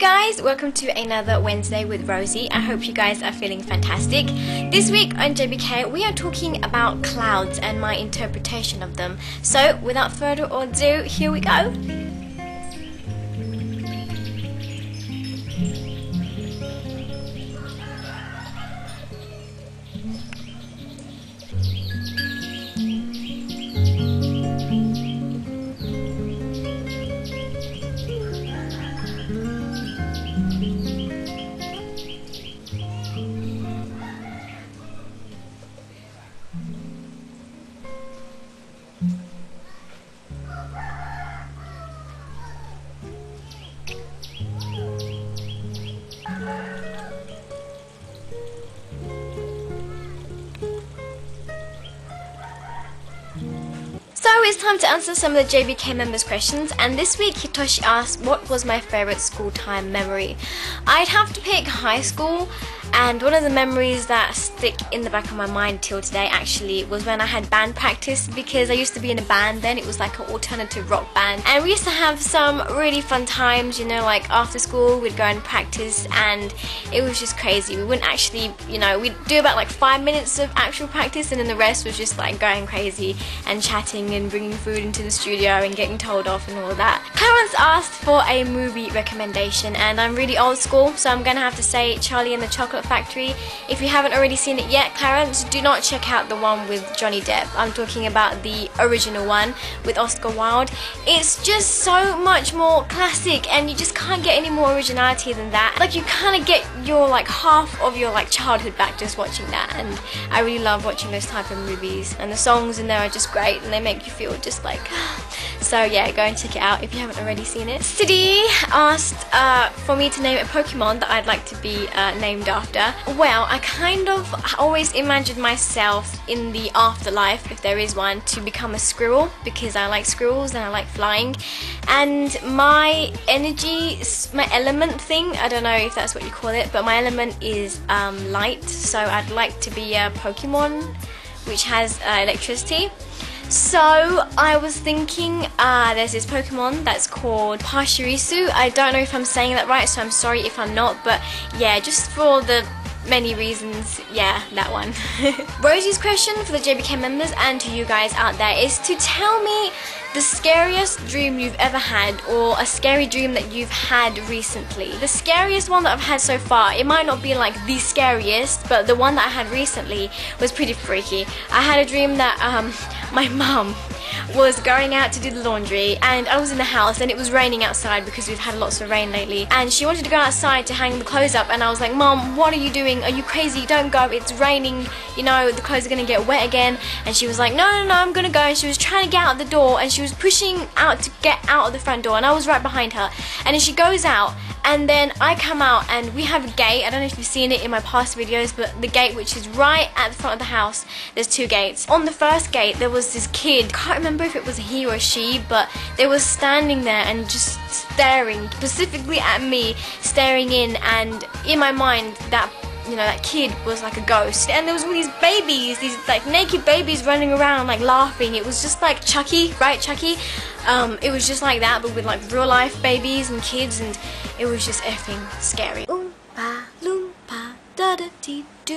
guys, welcome to another Wednesday with Rosie. I hope you guys are feeling fantastic. This week on JBK we are talking about clouds and my interpretation of them. So without further ado, here we go. So it's time to answer some of the JBK members' questions, and this week Hitoshi asked what was my favourite school time memory. I'd have to pick high school, and one of the memories that stick in the back of my mind till today actually was when I had band practice, because I used to be in a band then. It was like an alternative rock band, and we used to have some really fun times, you know, like after school we'd go and practice, and it was just crazy. We wouldn't actually, you know, we'd do about like 5 minutes of actual practice, and then the rest was just like going crazy and chatting and bringing food into the studio and getting told off and all that. Clarence asked for a movie recommendation, and I'm really old school, so I'm gonna have to say Charlie and the Chocolate Factory. If you haven't already seen it yet, Clarence, do not check out the one with Johnny Depp. I'm talking about the original one with Oscar Wilde. It's just so much more classic, and you just can't get any more originality than that. Like, you kind of get your like half of your like childhood back just watching that, and I really love watching those type of movies, and the songs in there are just great and they make you feel just like so yeah, go and check it out if you haven't already seen it. Siddy asked for me to name a Pokemon that I'd like to be named after. Well, I kind of always imagined myself in the afterlife, if there is one, to become a squirrel, because I like squirrels and I like flying, and my energy, my element thing, I don't know if that's what you call it, but my element is light, so I'd like to be a Pokemon which has electricity. So I was thinking, there's this Pokemon that's called Pachirisu. I don't know if I'm saying that right, so I'm sorry if I'm not, but yeah, just for the many reasons, yeah, that one. Rosie's question for the JBK members and to you guys out there is to tell me the scariest dream you've ever had, or a scary dream that you've had recently. The scariest one that I've had so far, it might not be like the scariest, but the one that I had recently was pretty freaky. I had a dream that my mum was going out to do the laundry, and I was in the house and it was raining outside because we've had lots of rain lately, and she wanted to go outside to hang the clothes up, and I was like, Mom, what are you doing? Are you crazy? Don't go, it's raining, you know, the clothes are gonna get wet again. And she was like, no, I'm gonna go, and she was trying to get out the door, and she was pushing out to get out of the front door, and I was right behind her, and then she goes out, and then I come out, and we have a gate. I don't know if you've seen it in my past videos, but the gate which is right at the front of the house, there's two gates. On the first gate there was this kid, can't remember if it was a he or she, but they were standing there and just staring specifically at me, staring in, and in my mind that, you know, that kid was like a ghost, and there was all these babies, these like naked babies running around like laughing. It was just like Chucky, right, Chucky? It was just like that, but with like real life babies and kids, and it was just effing scary. Oompa loompa da da dee doo.